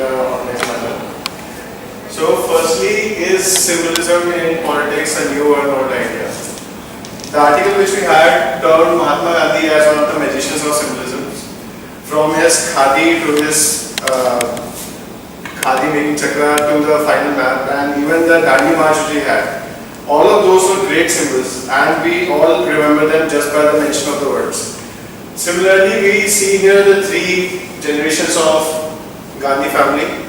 organized manner. So, firstly, is symbolism in politics a new or old idea? The article which we had termed Mahatma Gandhi as one of the magicians of symbolism, from his khadi to his khadi making chakra to the final map, and even the Dandi March which he had. All of those were great symbols, and we all remember them just by the mention of the words. Similarly, we see here the three generations of Gandhi family.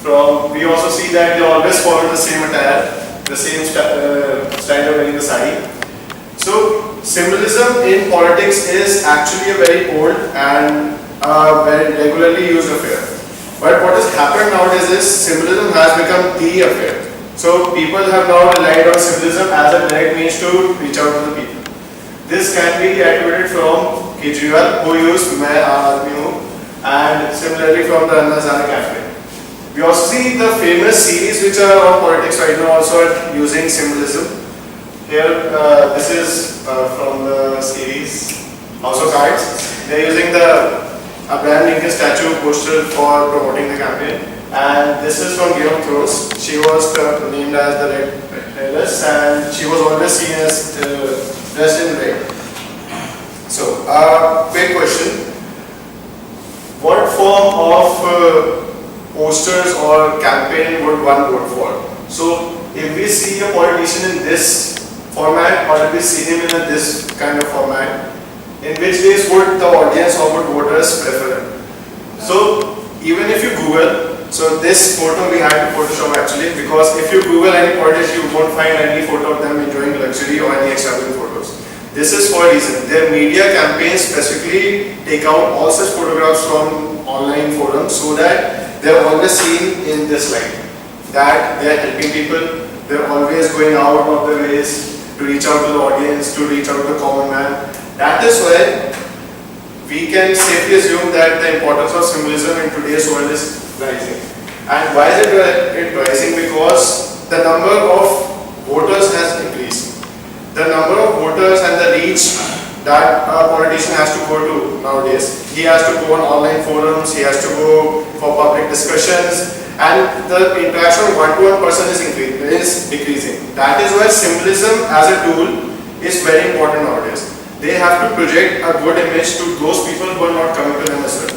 We also see that they always follow the same attire, the same style of wearing the sari. So, symbolism in politics is actually a very old and very regularly used affair. But what has happened nowadays is symbolism has become the affair. So, people have now relied on symbolism as a direct means to reach out to the people. This can be attributed from Kejriwal, who used Main Aam Aadmi Hu, and similarly from the Anna Hazare campaign. We also see the famous series which are on politics right now also are using symbolism. Here, this is from the series House of Cards. They are using the Abraham Lincoln statue poster for promoting the campaign. And this is from Game of Thrones. She was named as the Red Heiress, and she was always seen as dressed in red. So, quick question. What form of posters or campaign would one vote for? So, if we see a politician in this format, or if we see him in this kind of format, in which case would the audience or would voters prefer him? So, even if you Google, so this photo we had to Photoshop actually, because if you Google any politician, you won't find any photo of them enjoying luxury or any extravagant photos. This is for a reason. Their media campaigns specifically take out all such photographs from online forums so that they are always seen in this light, that they are helping people, they are always going out of their ways to reach out to the audience, to reach out to the common man. That is why we can safely assume that the importance of symbolism in today's world is rising. And why is it rising? Because the number of voters has increased. The number of voters and the reach that a politician has to go to nowadays. He has to go on online forums, he has to go for public discussions, and the interaction of one-to-one person is decreasing. That is why symbolism as a tool is very important nowadays. They have to project a good image to those people who are not coming to them as well.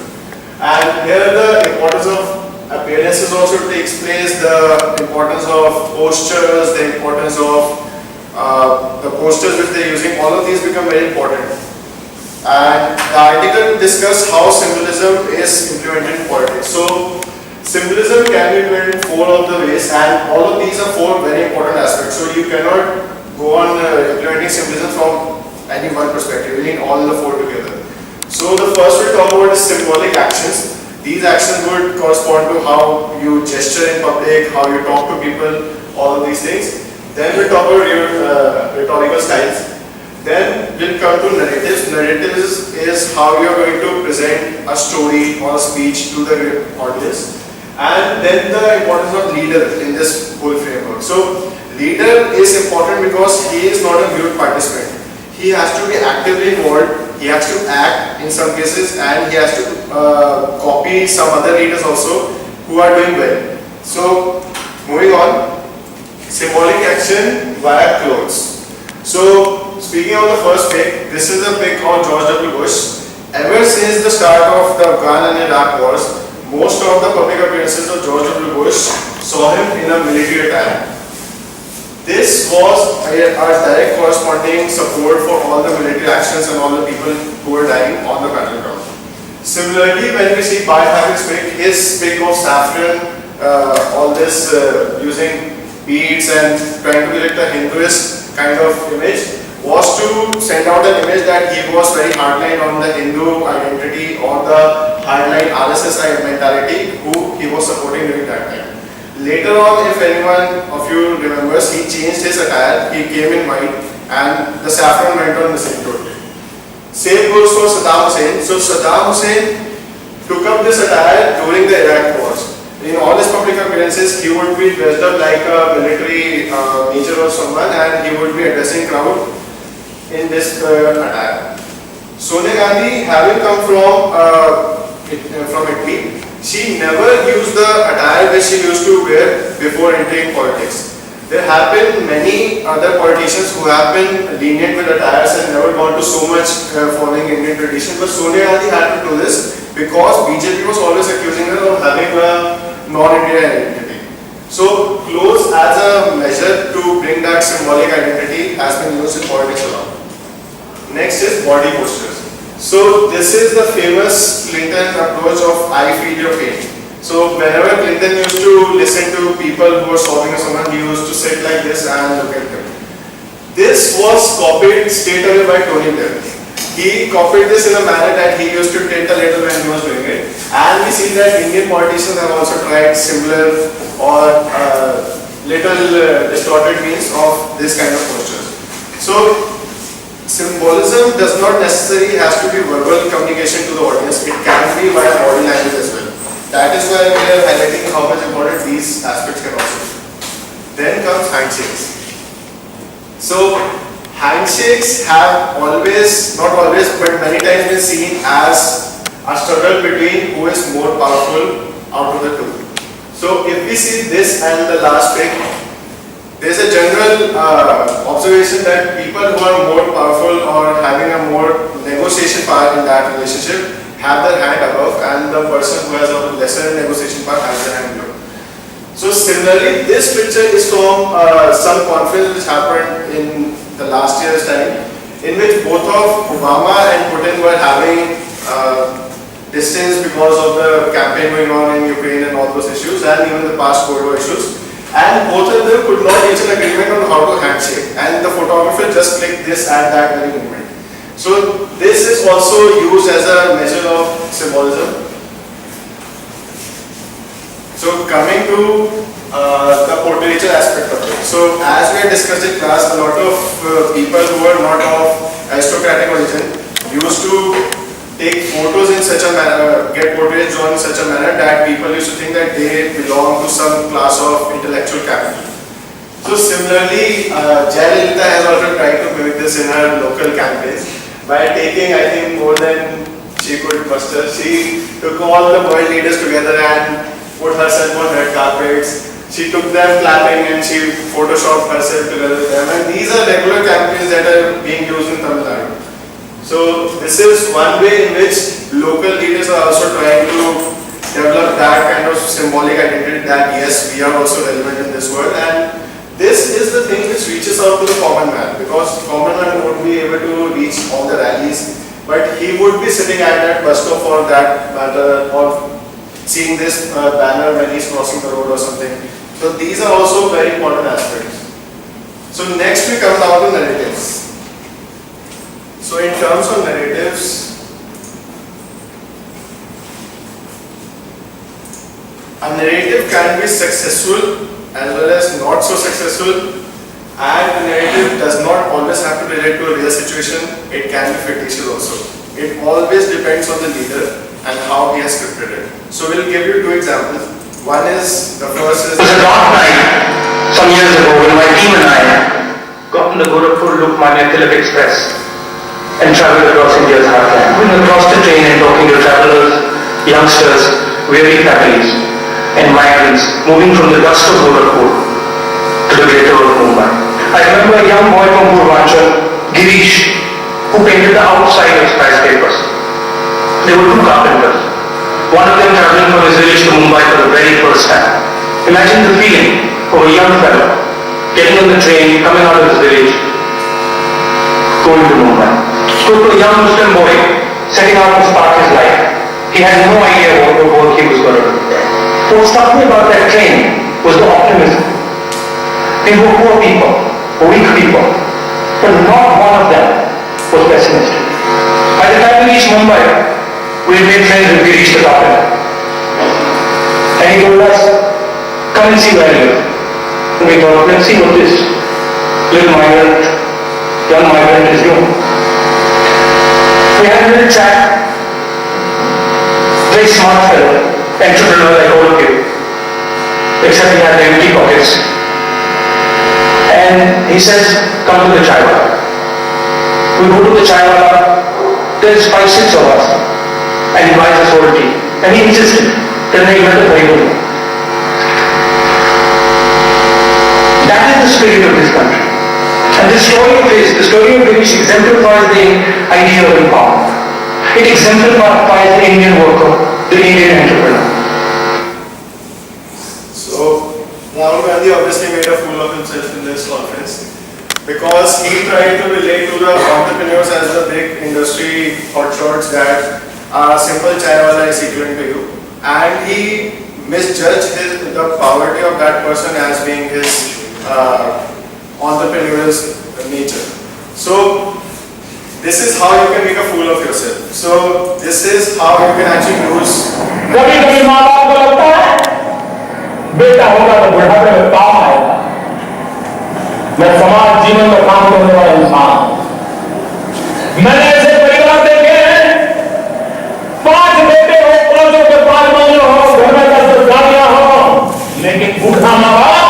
And here the importance of appearances also takes place, the importance of postures, the importance of the posters which they are using, all of these become very important. And the article discussed how symbolism is implemented in politics. So, symbolism can be implemented in 4 of the ways, and all of these are 4 very important aspects. So, you cannot go on implementing symbolism from any one perspective. You need all the 4 together. So, the first we'll talk about is symbolic actions. These actions would correspond to how you gesture in public, how you talk to people, all of these things. Then we'll talk about rhetorical styles. Then we'll come to narratives. Narratives is how you are going to present a story or a speech to the audience. And then the importance of leader in this whole framework. So, leader is important because he is not a mute participant. He has to be actively involved, he has to act in some cases, and he has to copy some other leaders also who are doing well. So, moving on. Symbolic action via clothes. So, speaking of the first pic, this is a pic of George W. Bush. Ever since the start of the Afghan and Iraq wars, most of the public appearances of George W. Bush saw him in a military attire. This was a direct corresponding support for all the military actions and all the people who were dying on the battleground. Similarly, when we see Bhai Thakur's pic, his pic of saffron, all this using beads and trying to be like the Hinduist kind of image, was to send out an image that he was very hardline on the Hindu identity or the hardline RSS mentality who he was supporting during that time. Later on, if anyone of you remembers, he changed his attire, he came in white and the saffron went on missing totally. Same goes for Saddam Hussein. So Saddam Hussein took up this attire during the Iraq wars. In all his public appearances, he would be dressed up like a military major or someone, and he would be addressing crowd in this attire. Sonia Gandhi, having come from Italy, she never used the attire which she used to wear before entering politics. There have been many other politicians who have been lenient with attires and never gone to so much following Indian tradition, but Sonia Gandhi had to do this because BJP was always accusing her of having a non-Indian identity. So clothes as a measure to bring that symbolic identity has been used in politics a lot. Next is body postures. So this is the famous Clinton approach of I feel your pain. So whenever Clinton used to listen to people who were sobbing or someone, he used to sit like this and look at them. This was copied straight away by Tony Blair. He copied this in a manner that he used to tilt a little when he was doing it. And we see that Indian politicians have also tried similar or little distorted means of this kind of postures. So symbolism does not necessarily has to be verbal communication to the audience. It can be via body language as well. That is why we are highlighting how much important these aspects can also be. Then comes handshakes. So handshakes have always, not always, but many times been seen as a struggle between who is more powerful out of the two. So if we see this and the last pic, there is a general observation that people who are more powerful or having a more negotiation power in that relationship have their hand above, and the person who has a lesser negotiation power has their hand below. So similarly, this picture is from some conference which happened in the last year's time, in which both of Obama and Putin were having distance because of the campaign going on in Ukraine and all those issues, and even the past Cold War issues. And both of them could not reach an agreement on how to handshake, and the photographer just clicked this at that very moment. So this is also used as a measure of symbolism. So coming to the portraiture aspect of it. So as we had discussed in class, a lot of people who were not of aristocratic origin used to take photos in such a manner, get portraits drawn in such a manner that people used to think that they belong to some class of intellectual capital. So similarly, Jayalalitha has also tried to mimic this in her local campaigns by taking, I think, more than she could muster. She took all the world leaders together and put herself on red carpets. She took them clapping and she photoshopped herself together with them. And these are regular campaigns that are being used in Tamil Nadu. So this is one way in which local leaders are also trying to develop that kind of symbolic identity that yes, we are also relevant in this world. And this is the thing which reaches out to the common man, because common man won't be able to reach all the rallies, but he would be sitting at that bus stop for that matter, or seeing this banner when he's crossing the road or something. So these are also very important aspects. So next we come down to narratives. So in terms of narratives, a narrative can be successful as well as not so successful, and the narrative does not always have to relate to a real situation. It can be fictitious also. It always depends on the leader and how he has scripted it. So we'll give you two examples. One is, the first is... It was a dark night some years ago when my team and I got on the Gorakhpur Lokmanya Tilak Express and traveled across India's heartland. Going across the train and talking to travelers, youngsters, weary families, and migrants moving from the dust of Gorakhpur to the glitter of Mumbai. I remember a young boy from Purvanchal, Girish, who painted the outside of skyscrapers. There were two carpenters, one of them traveling from his village to Mumbai for the very first time. Imagine the feeling of a young fellow getting on the train, coming out of his village, going to Mumbai. Spoke to a young Muslim boy setting out to start his life. He had no idea what work he was going to do. What struck me about that train was the optimism. These were poor people, weak people, but not one of them was pessimistic. By the time we reached Mumbai, we had made friends with Girish the carpenter. And he told us, come and see where I live. And we thought, let's see what this young migrant is doing. We had a little chat. Very smart fellow, entrepreneur like all of you, except he had empty pockets. And he says, come to the chai wala. We go to the chai wala, there's 5-6 of us, and he buys us all tea. And he insisted, then they went to very. That is the spirit of this country. And the story of British exemplifies the idea of empowerment. It exemplifies the Indian worker, the Indian entrepreneur. So, Rahul Gandhi obviously made a fool of himself in this conference because he tried to relate to the entrepreneurs as the big industry hotshots that a simple chai wala is equivalent to you, and he misjudged the poverty of that person as being his entrepreneurial nature. So this is how you can make a fool of yourself. So this is how you can actually use. कभी-कभी माँ बाप को लगता है बेटा होगा तो बुढ़ापे में काम आएगा, मैं समाज जीवन में काम करने वाला इंसान। मैंने ऐसे परिवार देखे हैं, 5 बेटे हो, 5 के 5 बंगले हो, घर में 10 गाड़ियां हो, लेकिन बूढ़ा माँ बाप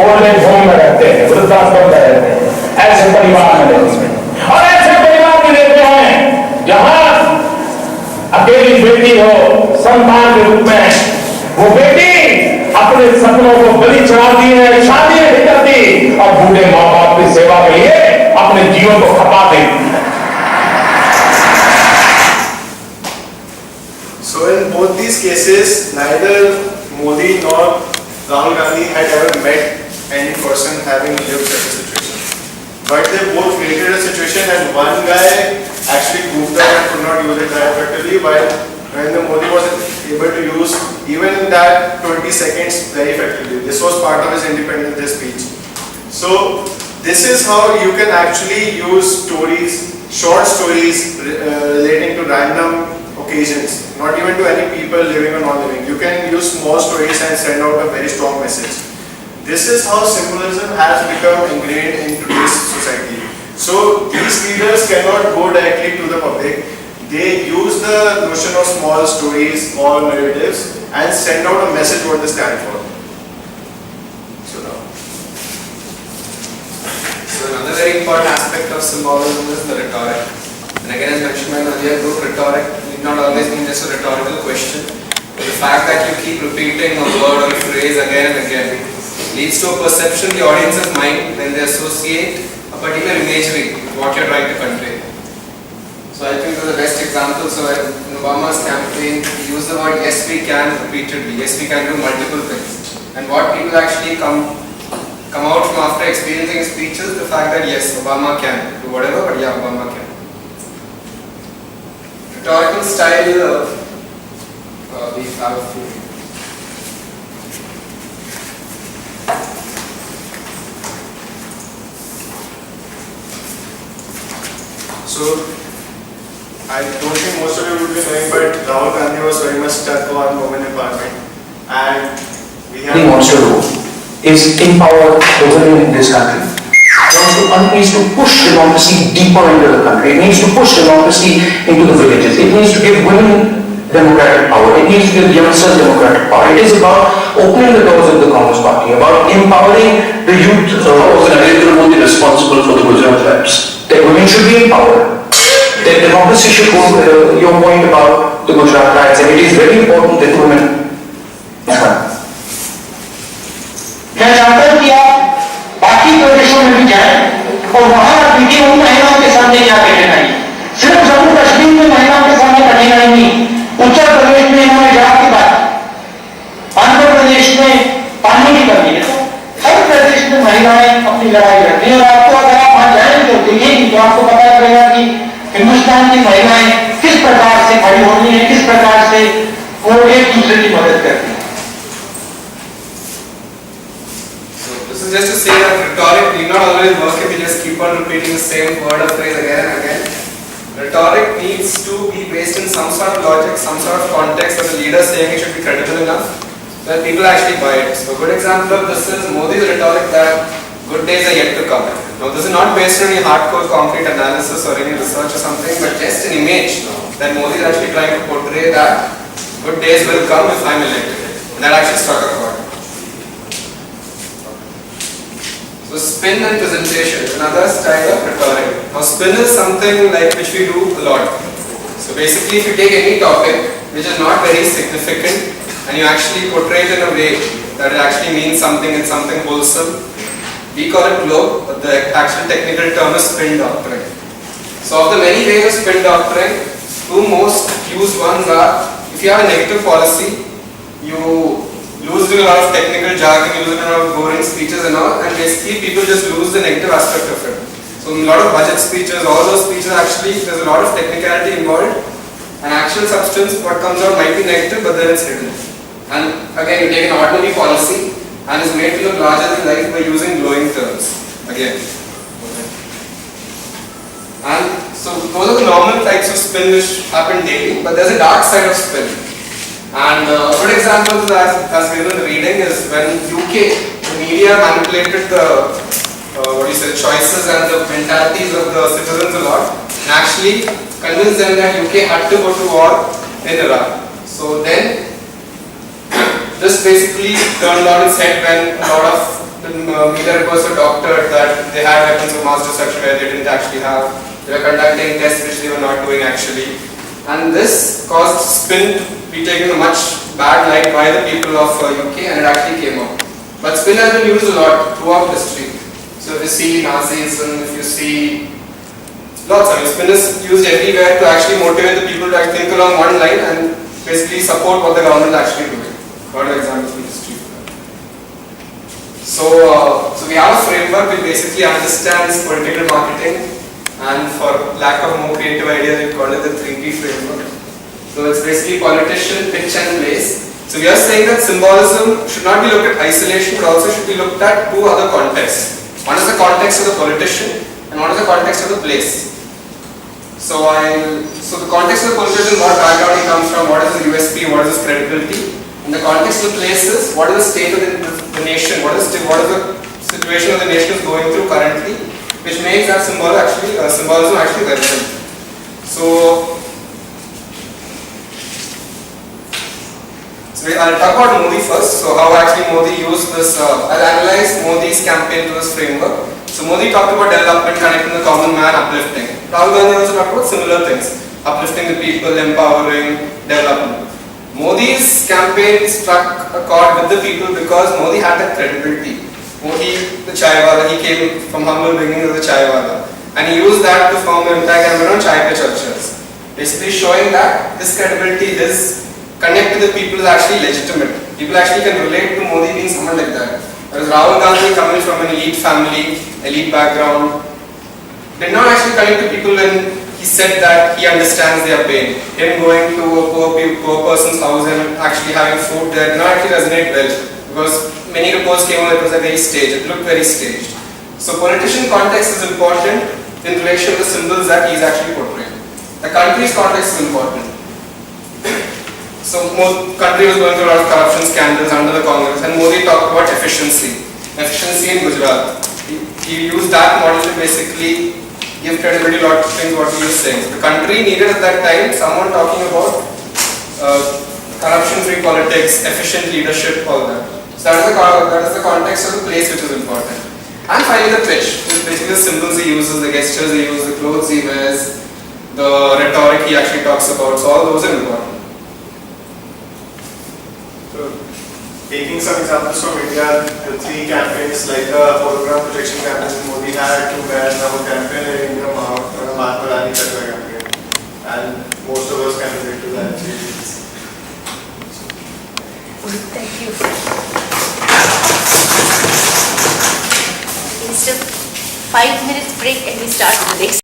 ओल्ड एज होम में रहते हैं, वृद्धाश्रम में रहते हैं। ऐसे परिवार में रहते हैं और ऐसे परिवार में रहते हैं जहां अकेली बेटी हो, संतान के रूप में वो बेटी अपने सपनों को बलि चढ़ाती है, शादी नहीं करती और बूढ़े माँ बाप की सेवा के लिए अपने जीवन को खपा देती है। So in both these cases, neither Modi nor Rahul Gandhi had ever met any person having lived such a situation. But they both created a situation, and one guy actually proved that and could not use it that effectively, while when the Modi was able to use even that 20 seconds very effectively. This was part of his Independence Day speech. So this is how you can actually use stories, short stories relating to random occasions, not even to any people living or non-living. You can use small stories and send out a very strong message. This is how symbolism has become ingrained in today's society. So these leaders cannot go directly to the public. They use the notion of small stories or narratives and send out a message what they stand for. So now. So another very important aspect of symbolism is the rhetoric. And again, as mentioned by an earlier group, rhetoric need not always mean just a rhetorical question. But the fact that you keep repeating a word or a phrase again and again leads to a perception in the audience's mind when they associate a particular imagery with what you're trying to convey. So I think the best example, so in Obama's campaign, he used the word yes we can repeatedly. Yes we can do multiple things. And what people actually come out from after experiencing his speeches, the fact that yes, Obama can do whatever, but yeah, Obama can. Rhetorical style, we have a few. So, I don't think most of you would be knowing, but Rahul Gandhi was very much stuck on women empowerment, and we have. He wants to do is empower the women in this country. It needs to push democracy deeper into the country. It needs to push democracy into the villages. It needs to give women democratic power. It needs to give youngsters democratic power. It is about opening the doors of the Congress Party, about empowering the youth. How is Narendra Modi responsible for the Gujarat riots? That women should be empowered. That democracy should go, your point about the Gujarat riots, and it is very important that women. मैं चाहता हूं कि आप बाकी प्रदेशों में भी जाएं और वहां आप देखिए उन महिलाओं के सामने क्या कठिनाई है। सिर्फ जम्मू कश्मीर में महिलाओं के सामने कठिनाई नहीं, उत्तर प्रदेश में इन्होंने जवाब की बात, आंध्र प्रदेश में पानी की कमी है, तो हर प्रदेश में महिलाएं अपनी लड़ाई लड़ती हैं। और आपको अगर आप वहां जाएंगे तो देखिएगी तो आपको पता चलेगा कि हिंदुस्तान की महिलाएं किस प्रकार से खड़ी होती हैं, किस प्रकार से वो एक दूसरे की मदद करती हैं। This is just to say that rhetoric need not always work if you just keep on repeating the same word or phrase again and again. Rhetoric needs to be based in some sort of logic, some sort of context that the leader saying it should be credible enough that people actually buy it. So a good example of this is Modi's rhetoric that good days are yet to come. Now this is not based on any hardcore concrete analysis or any research or something, but just an image that Modi is actually trying to portray that good days will come if I'm elected. And that actually struck a chord. So spin and presentation is another style of rhetoric. Now spin is something like which we do a lot. So basically if you take any topic which is not very significant, and you actually portray it in a way that it actually means something, it's something wholesome. We call it globe, but the actual technical term is spin doctrine. So of the many ways of spin doctrine, two most used ones are, if you have a negative policy, you lose a lot of technical jargon, you lose a lot of boring speeches and all, and basically people just lose the negative aspect of it. So a lot of budget speeches, all those speeches actually, there's a lot of technicality involved, and actual substance, what comes out might be negative, but then it's hidden. And again, you take an ordinary policy, and it's made to look larger than life by using glowing terms. Again. And so those are the normal types of spin which happen daily, but there's a dark side of spin. And a good example of that, as we were reading, is when UK, the media manipulated the choices and the mentalities of the citizens a lot, and actually convinced them that UK had to go to war in Iraq. So then, this basically turned on its head when a lot of the media reports were doctored that they had weapons of mass destruction where they didn't actually have. They were conducting tests which they were not doing actually. And this caused spin to be taken a much bad light by the people of UK, and it actually came out. But spin has been used a lot throughout history. So if you see Nazism, if you see lots of it, spin is used everywhere to actually motivate the people to think along one line and basically support what the government is actually doing. A lot of examples from history. So we have a framework which basically understands political marketing, and for lack of more creative ideas, we call it the 3P framework. So it's basically politician, pitch and place. So we are saying that symbolism should not be looked at isolation, but also should be looked at two other contexts. One is the context of the politician, and one is the context of the place. So the context of the politician, what background he comes from, what is his USP, what is his credibility. In the context of the place is, what is the state of the nation, what is the situation of the nation is going through currently, which makes that symbolism actually relevant. So I'll talk about Modi first. So how actually Modi used this, I'll analyze Modi's campaign to this framework. So Modi talked about development, connecting the common man, uplifting. Rahul Gandhi also talked about similar things, uplifting the people, empowering, development. Modi's campaign struck a chord with the people because Modi had that credibility. Modi, the chaiwala, he came from humble beginnings as a chaiwala, and he used that to form an entire campaign on chai pe churches, basically showing that his credibility, his connect to the people is actually legitimate. People actually can relate to Modi being someone like that. Whereas Rahul Gandhi, coming from an elite family, elite background, did not actually connect to people when he said that he understands their pain. Him going to a poor person's house and actually having food there did not actually resonate well, because many reports came out that it was a very staged, it looked very staged. So politician context is important in relation to the symbols that he is actually portraying. The country's context is important. So country was going through a lot of corruption scandals under the Congress, and Modi talked about efficiency in Gujarat. He used that model to basically give credibility to a lot of things what he was saying. The country needed at that time someone talking about corruption-free politics, efficient leadership, all that. So that is the context of the place which is important. And finally the pitch, which is basically the symbols he uses, the gestures he uses, the clothes he wears, the rhetoric he actually talks about. So all those are important. Taking some examples from India, the three campaigns like the hologram projection campaign Modi had, to where the whole campaign in India, Mahatma Gandhi campaign, and most of us can relate to that. Thank you. Instead of 5 minutes break and we start with the next.